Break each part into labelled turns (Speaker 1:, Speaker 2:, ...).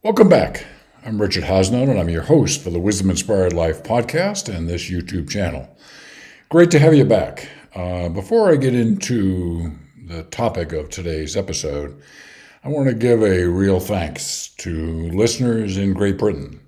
Speaker 1: Welcome back. I'm Richard Hasnone, and I'm your host for the Wisdom Inspired Life podcast and this YouTube channel. Great to have you back. Before I get into the topic of today's episode, I want to give a real thanks to listeners in Great Britain.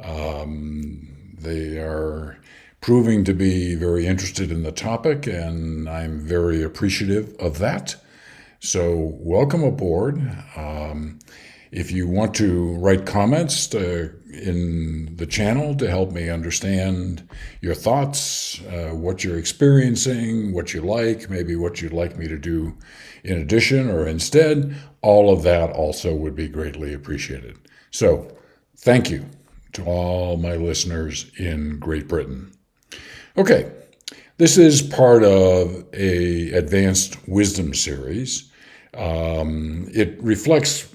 Speaker 1: They are proving to be very interested in the topic, and I'm very appreciative of that. So welcome aboard. If you want to write comments in the channel to help me understand your thoughts, what you're experiencing, what you like, maybe what you'd like me to do in addition or instead, all of that also would be greatly appreciated. So thank you to all my listeners in Great Britain. Okay, this is part of an advanced wisdom series. It reflects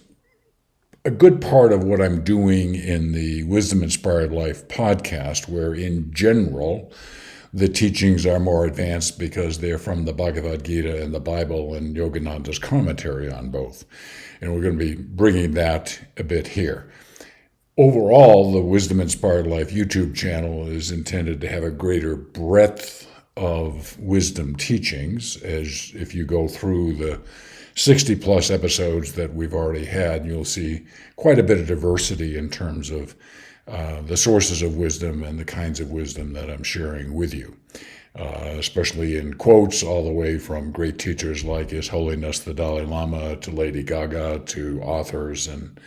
Speaker 1: a good part of what I'm doing in the Wisdom Inspired Life podcast, where in general, the teachings are more advanced because they're from the Bhagavad Gita and the Bible and Yogananda's commentary on both. And we're going to be bringing that a bit here. Overall, the Wisdom Inspired Life YouTube channel is intended to have a greater breadth of wisdom teachings, as if you go through the 60 plus episodes that we've already had, you'll see quite a bit of diversity in terms of the sources of wisdom and the kinds of wisdom that I'm sharing with you, especially in quotes all the way from great teachers like His Holiness the Dalai Lama to Lady Gaga to authors and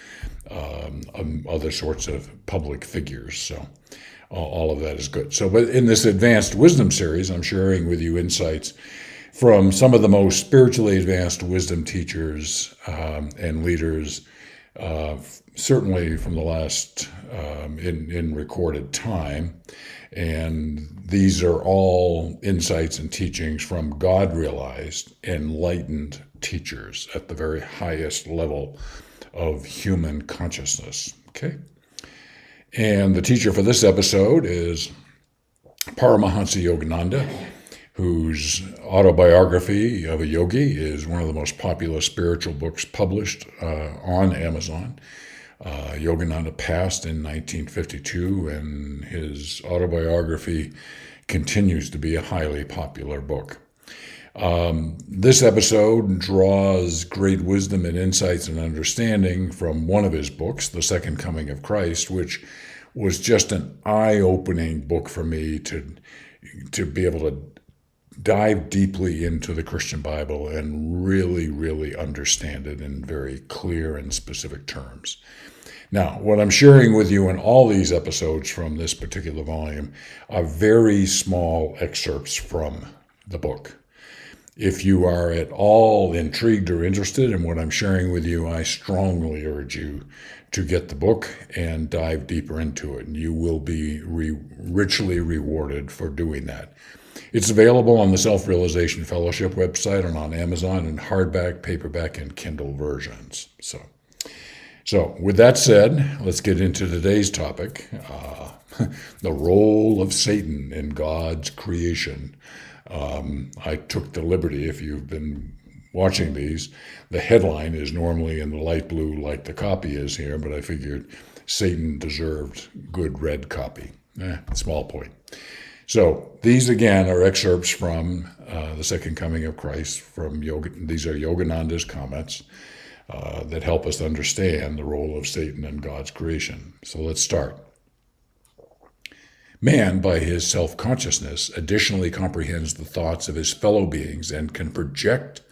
Speaker 1: other sorts of public figures. So all of that is good. So, but in this advanced wisdom series, I'm sharing with you insights from some of the most spiritually advanced wisdom teachers and leaders, certainly from the last in recorded time. And these are all insights and teachings from God-realized, enlightened teachers at the very highest level of human consciousness. Okay? And the teacher for this episode is Paramahansa Yogananda, whose autobiography of a yogi is one of the most popular spiritual books published on Amazon. Yogananda passed in 1952, and his autobiography continues to be a highly popular book. This episode draws great wisdom and insights and understanding from one of his books, The Second Coming of Christ, which was just an eye-opening book for me to be able to dive deeply into the Christian Bible and really, really understand it in very clear and specific terms. Now, what I'm sharing with you in all these episodes from this particular volume are very small excerpts from the book. If you are at all intrigued or interested in what I'm sharing with you, I strongly urge you to get the book and dive deeper into it, and you will be richly rewarded for doing that. It's available on the Self-Realization Fellowship website and on Amazon in hardback, paperback, and Kindle versions. So with that said, let's get into today's topic, the role of Satan in God's creation. I took the liberty, if you've been watching these, the headline is normally in the light blue like the copy is here, but I figured Satan deserved good red copy. Small point. So these again are excerpts from The Second Coming of Christ from these are Yogananda's comments that help us understand the role of Satan in God's creation. So let's start. Man, by his self-consciousness, additionally comprehends the thoughts of his fellow beings and can project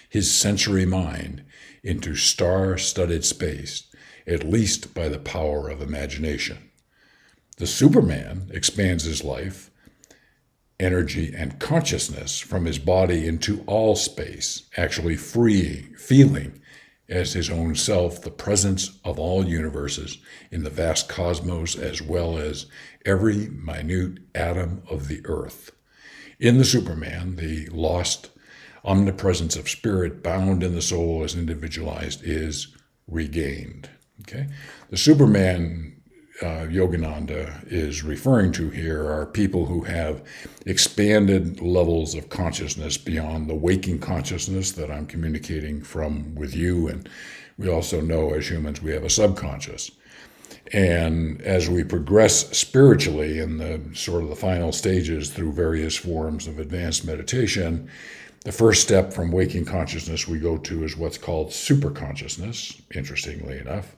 Speaker 1: his sensory mind into star-studded space, at least by the power of imagination. The Superman expands his life, energy, and consciousness from his body into all space, actually feeling as his own self the presence of all universes in the vast cosmos, as well as every minute atom of the earth. In the Superman, the lost omnipresence of spirit bound in the soul as individualized is regained. Okay? The Superman Yogananda is referring to here are people who have expanded levels of consciousness beyond the waking consciousness that I'm communicating from with you and We also know as humans we have a subconscious. And as we progress spiritually in the sort of the final stages through various forms of advanced meditation, the first step from waking consciousness we go to is what's called superconsciousness, interestingly enough,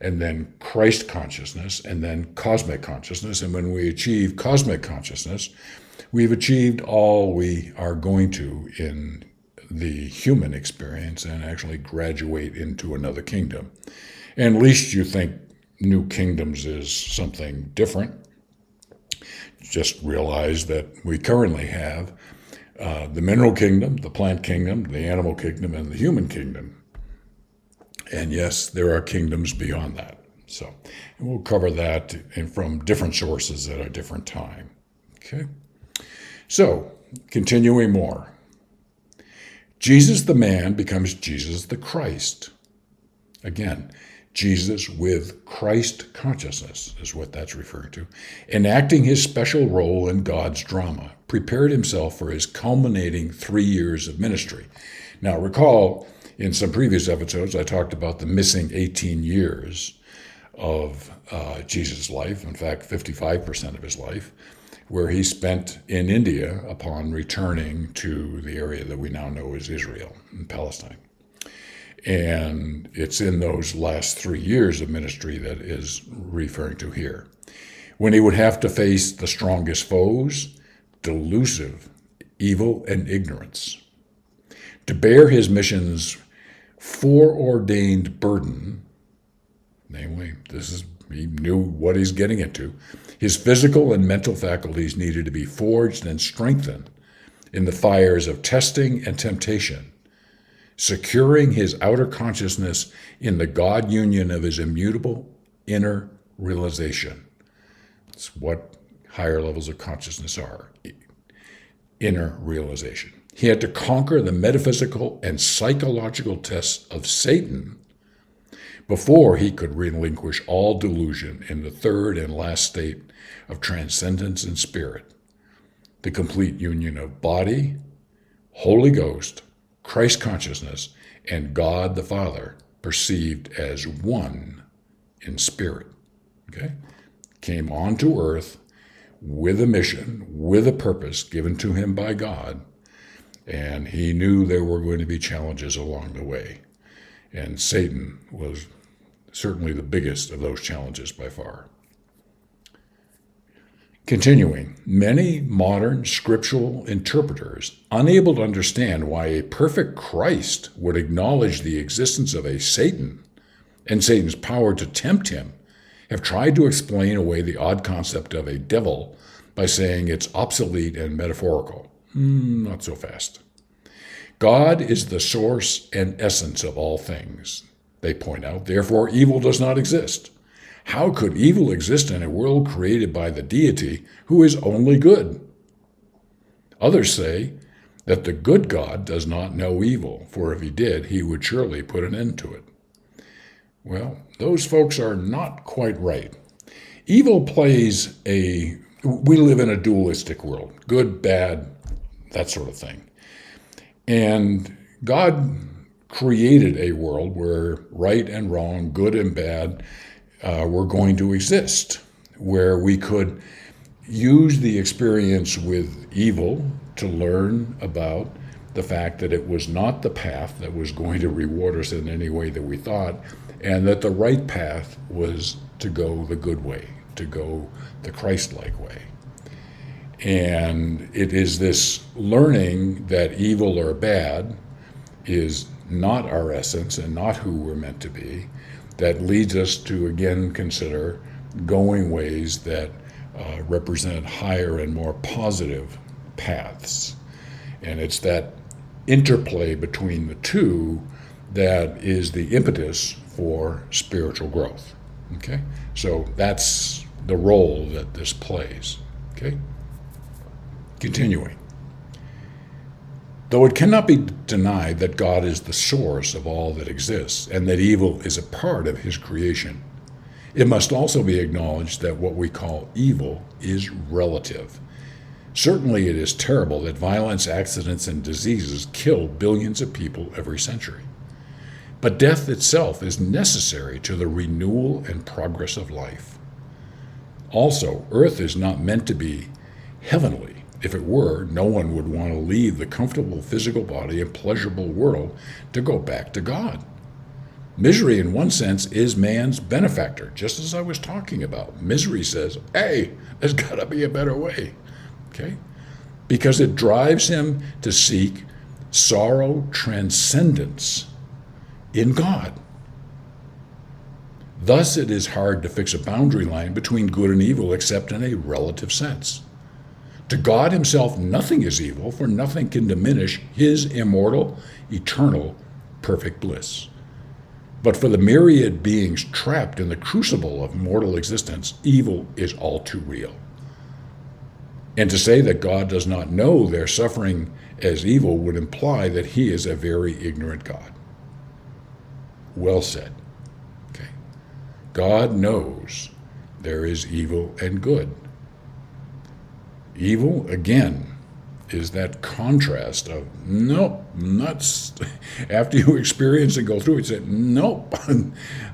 Speaker 1: and then Christ consciousness, and then cosmic consciousness. And when we achieve cosmic consciousness, we've achieved all we are going to in the human experience and actually graduate into another kingdom. And least you think new kingdoms is something different. Just realize that we currently have the mineral kingdom, the plant kingdom, the animal kingdom, and the human kingdom. And yes, there are kingdoms beyond that. So we'll cover that from different sources at a different time. Okay. So continuing more. Jesus the man becomes Jesus the Christ. Again, Jesus with Christ consciousness is what that's referring to, enacting his special role in God's drama, prepared himself for his culminating 3 years of ministry. Now recall, in some previous episodes, I talked about the missing 18 years of Jesus' life, in fact, 55% of his life, where he spent in India upon returning to the area that we now know as Israel and Palestine. And it's in those last 3 years of ministry that is referring to here, when he would have to face the strongest foes, delusive, evil, and ignorance. To bear his mission's foreordained burden, namely, he knew what he's getting into, his physical and mental faculties needed to be forged and strengthened in the fires of testing and temptation, securing his outer consciousness in the God union of his immutable inner realization. It's what higher levels of consciousness are. Inner realization. He had to conquer the metaphysical and psychological tests of Satan before he could relinquish all delusion in the third and last state of transcendence and spirit, the complete union of body, Holy Ghost, Christ consciousness, and God the Father perceived as one in spirit. Okay? Came onto earth with a mission, with a purpose given to him by God, and he knew there were going to be challenges along the way. And Satan was certainly the biggest of those challenges by far. Continuing, many modern scriptural interpreters, unable to understand why a perfect Christ would acknowledge the existence of a Satan and Satan's power to tempt him, have tried to explain away the odd concept of a devil by saying it's obsolete and metaphorical. Not so fast. God is the source and essence of all things, they point out. Therefore, evil does not exist. How could evil exist in a world created by the deity who is only good? Others say that the good God does not know evil, for if he did, he would surely put an end to it. Well, those folks are not quite right. Evil we live in a dualistic world, good, bad, that sort of thing. And God created a world where right and wrong, good and bad, were going to exist, where we could use the experience with evil to learn about the fact that it was not the path that was going to reward us in any way that we thought, and that the right path was to go the good way, to go the Christ-like way. And it is this learning that evil or bad is not our essence and not who we're meant to be that leads us to again consider going ways that represent higher and more positive paths. And it's that interplay between the two that is the impetus for spiritual growth. Okay? So that's the role that this plays. Okay? Continuing. Though it cannot be denied that God is the source of all that exists and that evil is a part of his creation, it must also be acknowledged that what we call evil is relative. Certainly it is terrible that violence, accidents, and diseases kill billions of people every century. But death itself is necessary to the renewal and progress of life. Also, earth is not meant to be heavenly. If it were, no one would want to leave the comfortable physical body and pleasurable world to go back to God. Misery, in one sense, is man's benefactor, just as I was talking about. Misery says, hey, there's got to be a better way, okay? Because it drives him to seek sorrow transcendence in God. Thus, it is hard to fix a boundary line between good and evil except in a relative sense. To God himself, nothing is evil, for nothing can diminish his immortal, eternal, perfect bliss. But for the myriad beings trapped in the crucible of mortal existence, evil is all too real. And to say that God does not know their suffering as evil would imply that he is a very ignorant God. Well said. Okay. God knows there is evil and good. Evil, again, is that contrast of, nope, nuts. After you experience and go through it, say, nope,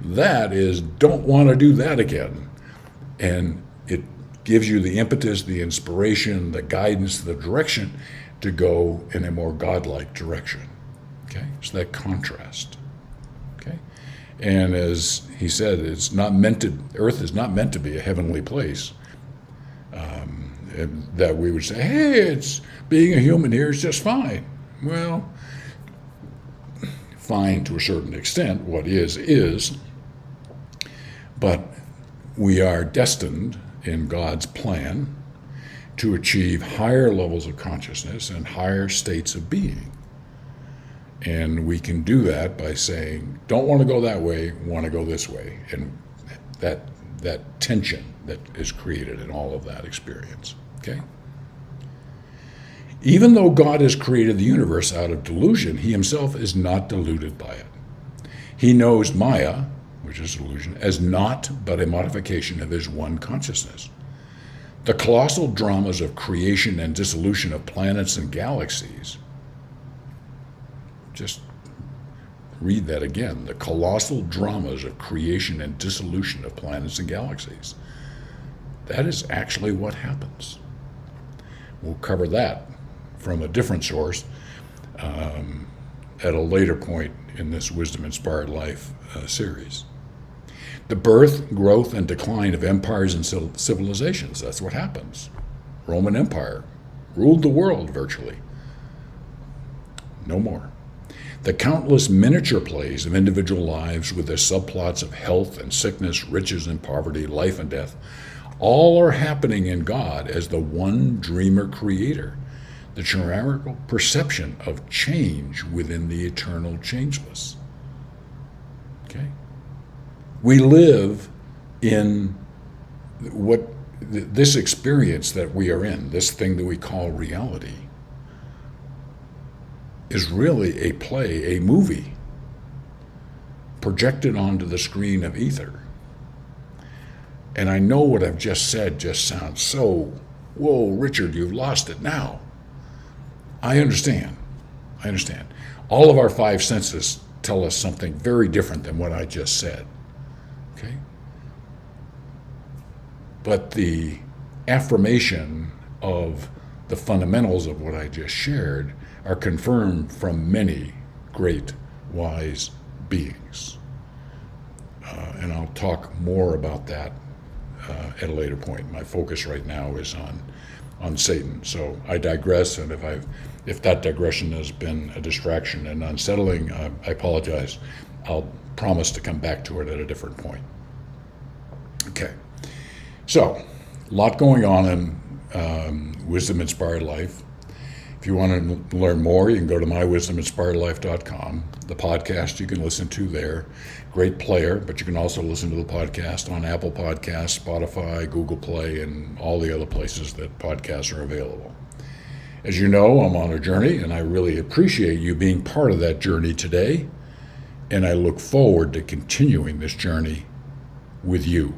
Speaker 1: that is, don't want to do that again. And it gives you the impetus, the inspiration, the guidance, the direction to go in a more godlike direction. Okay, it's that contrast. Okay, and as he said, Earth is not meant to be a heavenly place. That we would say, hey, it's being a human here is just fine. Well, fine to a certain extent. What is. But we are destined in God's plan to achieve higher levels of consciousness and higher states of being. And we can do that by saying, don't want to go that way, want to go this way. And that tension that is created in all of that experience. Okay? Even though God has created the universe out of delusion, he himself is not deluded by it. He knows Maya, which is illusion, as not but a modification of his one consciousness. The colossal dramas of creation and dissolution of planets and galaxies, just read that again, the colossal dramas of creation and dissolution of planets and galaxies. That is actually what happens. We'll cover that from a different source at a later point in this Wisdom Inspired Life series. The birth, growth, and decline of empires and civilizations, that's what happens. Roman Empire ruled the world virtually. No more. The countless miniature plays of individual lives with their subplots of health and sickness, riches and poverty, life and death, all are happening in God as the one dreamer creator, the chimerical perception of change within the eternal changeless. Okay? We live in this experience that we are in, this thing that we call reality, is really a play, a movie, projected onto the screen of ether. And I know what I've just said just sounds so, whoa, Richard, you've lost it now. I understand. All of our five senses tell us something very different than what I just said. Okay? But the affirmation of the fundamentals of what I just shared are confirmed from many great, wise beings. And I'll talk more about that at a later point. My focus right now is on Satan. So I digress, and if that digression has been a distraction and unsettling, I apologize. I'll promise to come back to it at a different point. Okay. So, a lot going on in Wisdom Inspired Life. If you want to learn more, you can go to mywisdominspiredlife.com. The podcast you can listen to there. Great player, but you can also listen to the podcast on Apple Podcasts, Spotify, Google Play, and all the other places that podcasts are available. As you know, I'm on a journey, and I really appreciate you being part of that journey today, and I look forward to continuing this journey with you.